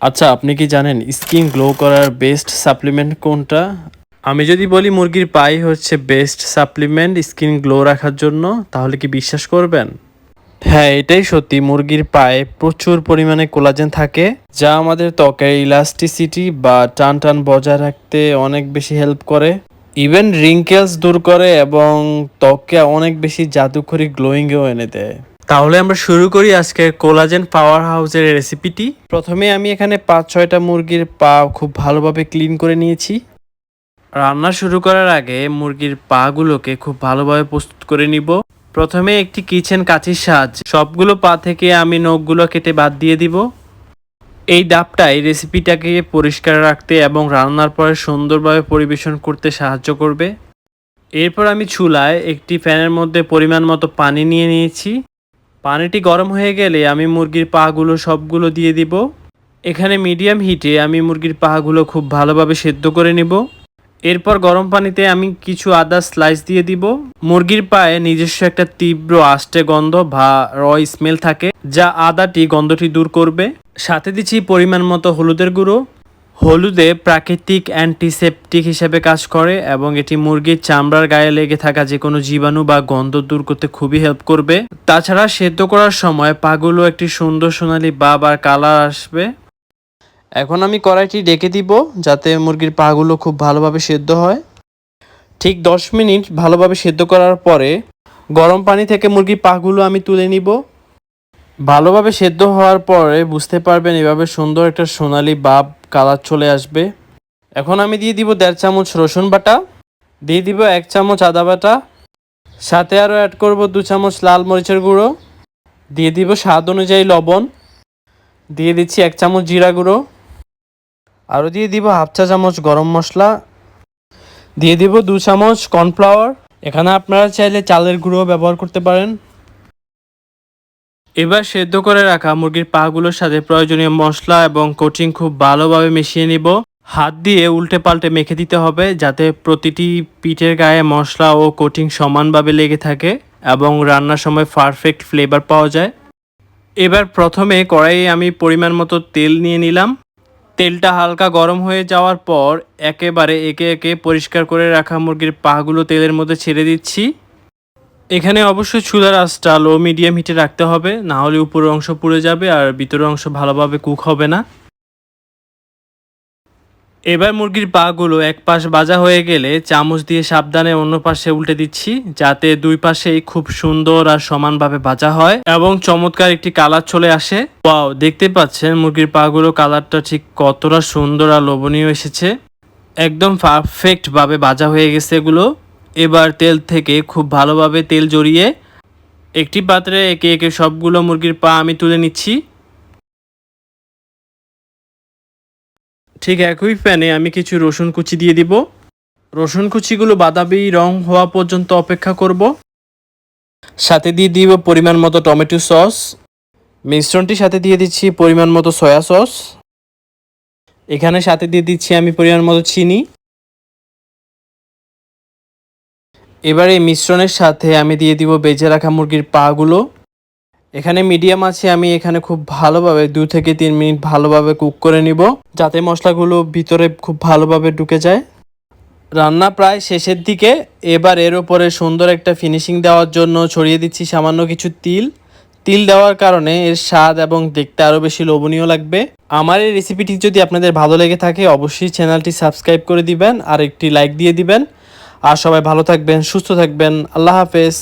আচ্ছা, আপনি কি জানেন স্কিন গ্লো করার বেস্ট সাপ্লিমেন্ট কোনটা? আমি যদি বলি মুরগির পাই হচ্ছে বেস্ট সাপ্লিমেন্ট স্কিন গ্লো রাখার জন্য, তাহলে কি বিশ্বাস করবেন? হ্যাঁ, এটাই সত্যি। মুরগির পায়ে প্রচুর পরিমাণে কোলাজেন থাকে, যা আমাদের ত্বকের ইলাস্টিসিটি বা টান টান বজায় রাখতে অনেক বেশি হেল্প করে। ইভেন রিঙ্কেলস দূর করে এবং ত্বককে অনেক বেশি জাদুকরি গ্লোয়িংও এনে দেয়। তাহলে আমরা শুরু করি আজকের কোলাজেন পাওয়ার হাউসের রেসিপিটি। প্রথমে আমি এখানে 5-6টা মুরগির পা খুব ভালোভাবে ক্লিন করে নিয়েছি। রান্না শুরু করার আগে মুরগির পাগুলোকে খুব ভালোভাবে প্রস্তুত করে নিব। প্রথমে একটি কিচেন কাঁচির সাহায্যে সবগুলো পা থেকে আমি নখগুলো কেটে বাদ দিয়ে দিব। এই ডাবটাই রেসিপিটাকে পরিষ্কার রাখতে এবং রান্নার পরে সুন্দরভাবে পরিবেশন করতে সাহায্য করবে। এরপর আমি চুলায় একটি প্যানের মধ্যে পরিমাণ মতো পানি নিয়ে নিয়েছি। পানিটি গরম হয়ে গেলে আমি মুরগির পাগুলো সবগুলো দিয়ে দিব। এখানে মিডিয়াম হিটে আমি মুরগির পাগুলো খুব ভালোভাবে সেদ্ধ করে নিব। এরপর গরম পানিতে আমি কিছু আদা স্লাইস দিয়ে দিব। মুরগির পায়ে নিজস্ব একটা তীব্র আষ্টে গন্ধ বা স্মেল থাকে, যা আদাটি গন্ধটি দূর করবে। সাথে দিচ্ছি পরিমাণ মতো হলুদের গুঁড়ো। হলুদে প্রাকৃতিক অ্যান্টিসেপটিক হিসেবে কাজ করে এবং এটি মুরগির চামড়ার গায়ে লেগে থাকা যে কোনো জীবাণু বা গন্ধ দূর করতে খুবই হেল্প করবে। তাছাড়া সেদ্ধ করার সময় পাগুলো একটি সুন্দর সোনালি আর কালার আসবে। এখন আমি কড়াইটি ডেকে দিব যাতে মুরগির পাগুলো খুব ভালোভাবে সেদ্ধ হয়। ঠিক 10 মিনিট ভালোভাবে সেদ্ধ করার পরে গরম পানি থেকে মুরগির পাগুলো আমি তুলে নিব। ভালোভাবে সেদ্ধ হওয়ার পরে বুঝতে পারবেন এভাবে সুন্দর একটা সোনালি কালার চলে আসবে। এখন আমি দিয়ে দিব 1.5 চামচ রসুন বাটা, দিয়ে দিব 1 চামচ আদা বাটা, সাথে আরও অ্যাড করব 2 চামচ লাল মরিচের গুঁড়ো, দিয়ে দিব স্বাদ অনুযায়ী লবণ, দিয়ে দিচ্ছি 1 চামচ জিরা গুঁড়ো, আরও দিয়ে দিব হাফ চা চামচ গরম মশলা, দিয়ে দিব 2 চামচ কর্নফ্লাওয়ার। এখানে আপনারা চাইলে চালের গুঁড়ো ব্যবহার করতে পারেন। এবার সেদ্ধ করে রাখা মুরগির পাগুলোর সাথে প্রয়োজনীয় মশলা এবং কোটিং খুব ভালোভাবে মিশিয়ে নিব। হাত দিয়ে উল্টে পাল্টে মেখে দিতে হবে যাতে প্রতিটি পিঠের গায়ে মশলা ও কোটিং সমানভাবে লেগে থাকে এবং রান্নার সময় পারফেক্ট ফ্লেভার পাওয়া যায়। এবার প্রথমে কড়াইয়ে আমি পরিমাণ মতো তেল নিয়ে নিলাম। তেলটা হালকা গরম হয়ে যাওয়ার পর একেবারে একে একে পরিষ্কার করে রাখা মুরগির পাগুলো তেলের মধ্যে ছেড়ে দিচ্ছি। এখানে অবশ্যই চুলার আঁচটা লো মিডিয়াম হিটে রাখতে হবে, না হলে উপরের অংশ পুড়ে যাবে আর ভিতরের অংশ ভালোভাবে কুক হবে না। এবার মুরগির পাগুলো এক পাশ ভাজা হয়ে গেলে চামচ দিয়ে সাবধানে অন্য পাশে উল্টে দিচ্ছি যাতে দুই পাশেই খুব সুন্দর আর সমানভাবে ভাজা হয় এবং চমৎকার একটি কালার চলে আসে। ওয়াও, দেখতে পাচ্ছেন মুরগির পাগুলো কালারটা ঠিক কতটা সুন্দর আর লোভনীয় এসেছে। একদম পারফেক্ট ভাবে ভাজা হয়ে গেছে এগুলো। এবার তেল থেকে খুব ভালোভাবে তেল জড়িয়ে একটি পাত্রে একে একে সবগুলো মুরগির পা আমি তুলে নিচ্ছি। ঠিক একই প্যানে আমি কিছু রসুন কুচি দিয়ে দিব। রসুন কুচিগুলো বাদামি রং হওয়া পর্যন্ত অপেক্ষা করব। সাথে দিয়ে দিব পরিমাণ মতো টমেটো সস। মিশ্রণটি সাথে দিয়ে দিচ্ছি পরিমাণ মতো সয়া সস। এখানে সাথে দিয়ে দিচ্ছি আমি পরিমাণ মতো চিনি। এবার এই মিশ্রণের সাথে আমি দিয়ে দিব বেজে রাখা মুরগির পাগুলো। এখানে মিডিয়াম আছে, আমি এখানে খুব ভালোভাবে 2 থেকে 3 মিনিট ভালোভাবে কুক করে নিব যাতে মশলাগুলো ভিতরে খুব ভালোভাবে ঢুকে যায়। রান্না প্রায় শেষের দিকে। এবার এর উপরে সুন্দর একটা ফিনিশিং দেওয়ার জন্য ছড়িয়ে দিচ্ছি সামান্য কিছু তিল। তিল দেওয়ার কারণে এর স্বাদ এবং দেখতে আরও বেশি লোভনীয় লাগবে। আমার এই রেসিপিটি যদি আপনাদের ভালো লেগে থাকে অবশ্যই চ্যানেলটি সাবস্ক্রাইব করে দিবেন আর একটি লাইক দিয়ে দিবেন। আর সবাই ভালো থাকবেন, সুস্থ থাকবেন। আল্লাহ হাফেজ।